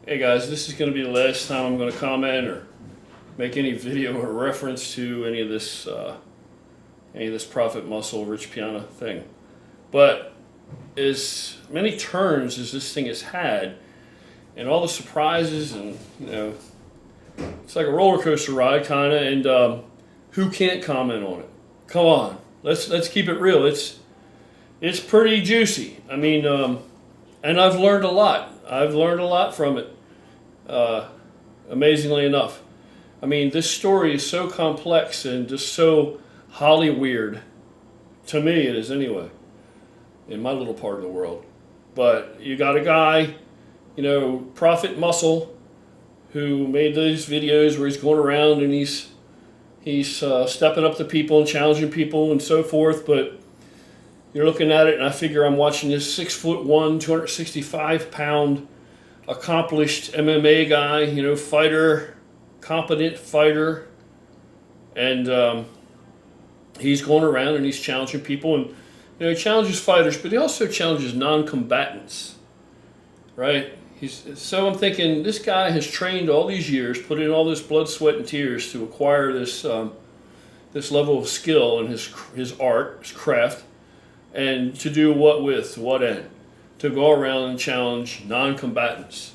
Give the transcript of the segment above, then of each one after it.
Hey guys, this is going to be the last time I'm going to comment or make any video or reference to any of this profit muscle rich piano thing. But as many turns as this thing has had, and all the surprises, and it's like a roller coaster ride kind of. And who can't comment on it? Come on, let's keep it real. It's pretty juicy. I mean, and I've learned a lot. I've learned a lot from it. Amazingly enough. I mean, this story is so complex and just so Hollyweird. To me, it is anyway, in my little part of the world. But you got a guy, Prophet Muscle, who made these videos where he's going around and he's stepping up to people and challenging people and so forth. But you're looking at it, and I figure I'm watching this 6'1", 265-pound, accomplished MMA guy, fighter, competent fighter, and he's going around and he's challenging people, and he challenges fighters, but he also challenges non-combatants, right? So I'm thinking, this guy has trained all these years, put in all this blood, sweat, and tears to acquire this this level of skill in his art, his craft, and to do what with? To what end? To go around and challenge non-combatants.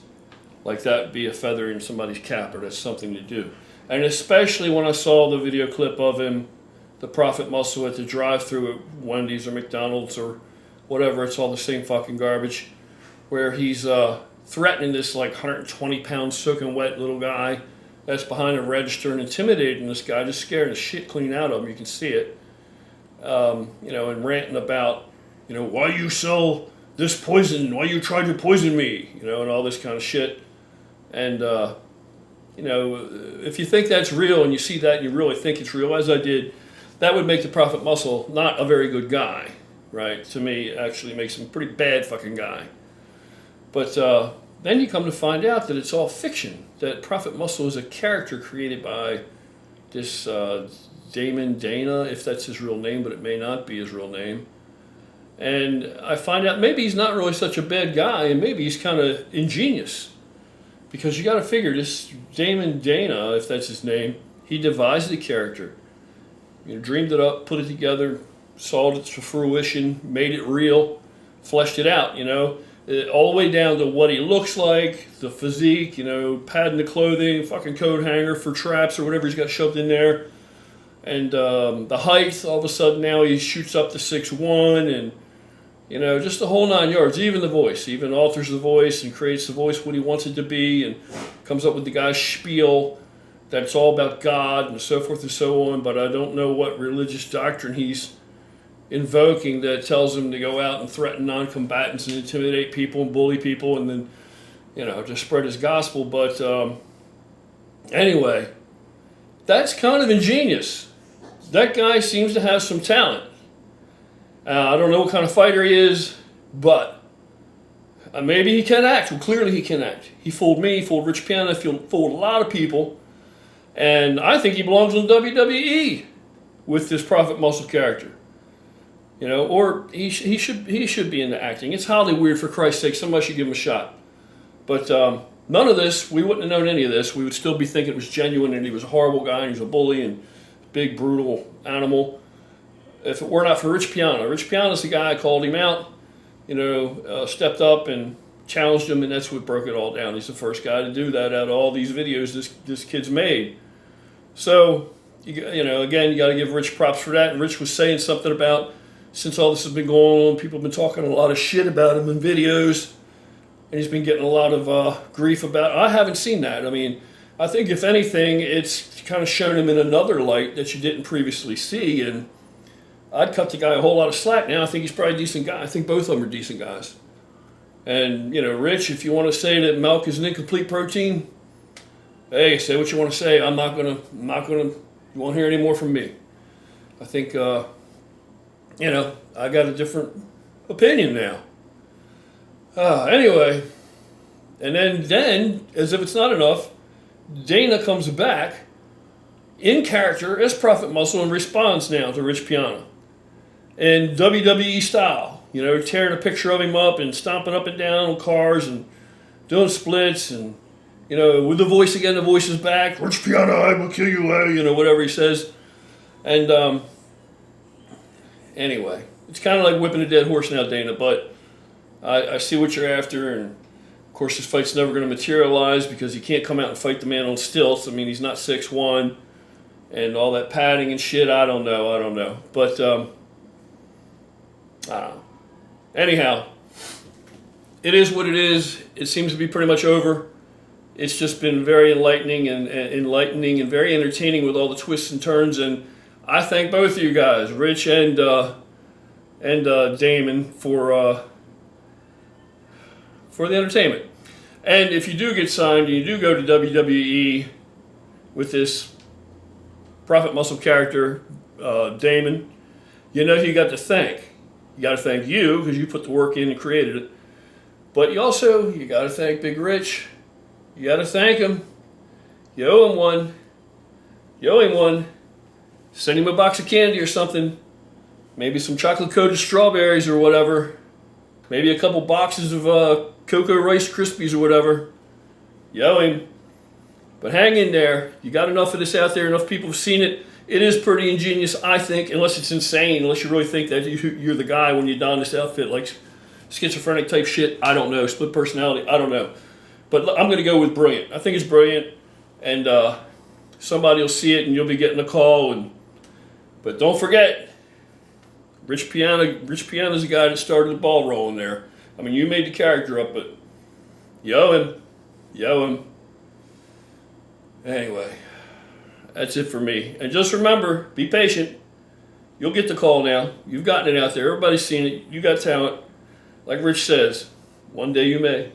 Like that would be a feather in somebody's cap, or that's something to do. And especially when I saw the video clip of him, the Prophet Muscle, at the drive-thru at Wendy's or McDonald's or whatever, it's all the same fucking garbage, where he's threatening this like 120-pound soaking wet little guy that's behind a register and intimidating this guy, just scaring the shit clean out of him. You can see it. And ranting about, why you sell this poison, why you tried to poison me, and all this kind of shit. And, if you think that's real and you see that and you really think it's real, as I did, that would make the Prophet Muscle not a very good guy, right? To me, it actually makes him a pretty bad fucking guy. But then you come to find out that it's all fiction, that Prophet Muscle is a character created by this Damon Dana, if that's his real name, but it may not be his real name. And I find out maybe he's not really such a bad guy, and maybe he's kind of ingenious. Because you got to figure, this Damon Dana, if that's his name, he devised the character. Dreamed it up, put it together, saw it to fruition, made it real, fleshed it out, all the way down to what he looks like, the physique, padding the clothing, fucking coat hanger for traps or whatever he's got shoved in there. And the height, all of a sudden now he shoots up to 6'1", and just the whole 9 yards. Even the voice, even alters the voice and creates the voice what he wants it to be, and comes up with the guy's spiel that's all about God and so forth and so on. But I don't know what religious doctrine he's invoking that tells him to go out and threaten non-combatants and intimidate people and bully people, and then just spread his gospel. But anyway, that's kind of ingenious. That guy seems to have some talent. I don't know what kind of fighter he is, but maybe he can act. Well, clearly he can act. He fooled me, he fooled Rich Piana, he fooled a lot of people. And I think he belongs in WWE with this Prophet Muscle character. Or he should be into acting. It's Hollyweird, for Christ's sake. Somebody should give him a shot. But none of this, we wouldn't have known any of this. We would still be thinking it was genuine and he was a horrible guy and he was a bully and big, brutal animal. If it were not for Rich Piana. Rich Piana's the guy. Called him out, stepped up and challenged him, and that's what broke it all down. He's the first guy to do that out of all these videos this kid's made. So, again, you got to give Rich props for that. And Rich was saying something about, since all this has been going on, people have been talking a lot of shit about him in videos, and he's been getting a lot of grief about it. I haven't seen that. I mean, I think if anything, it's kind of shown him in another light that you didn't previously see, and I'd cut the guy a whole lot of slack now. I think he's probably a decent guy. I think both of them are decent guys. And, Rich, if you want to say that milk is an incomplete protein, hey, say what you want to say. I'm not gonna, you won't hear any more from me. I think, I got a different opinion now. Anyway, and then, as if it's not enough, Dana comes back in character as Prophet Muscle and responds now to Rich Piana. In WWE style, tearing a picture of him up and stomping up and down on cars and doing splits and You know, with the voice again, the voice is back. Rich Piana, I will kill you, you know, whatever he says. And anyway, it's kind of like whipping a dead horse now, Dana, but I see what you're after, and of course this fight's never going to materialize because he can't come out and fight the man on stilts. I mean, he's not 6'1", and all that padding and shit, I don't know. But, I don't know. Anyhow, it is what it is. It seems to be pretty much over. It's just been very enlightening and very entertaining with all the twists and turns, and I thank both of you guys, Rich and Damon, for the entertainment. And if you do get signed and you do go to WWE with this Profit Muscle character, Damon, you know who you got to thank. You got to thank you because you put the work in and created it. But you got to thank Big Rich. You got to thank him. You owe him one. Send him a box of candy or something. Maybe some chocolate-coated strawberries or whatever. Maybe a couple boxes of Cocoa Rice Krispies or whatever. You owe him. But hang in there. You got enough of this out there. Enough people have seen it. It is pretty ingenious, I think, unless it's insane. Unless you really think that you're the guy when you don this outfit, like schizophrenic type shit. I don't know. Split personality. I don't know. But I'm going to go with brilliant. I think it's brilliant. And somebody will see it and you'll be getting a call. But don't forget, Rich Piana's the guy that started the ball rolling there. I mean, you made the character up, but you owe him. Anyway, that's it for me. And just remember, be patient. You'll get the call now. You've gotten it out there. Everybody's seen it. You got talent. Like Rich says, one day you may.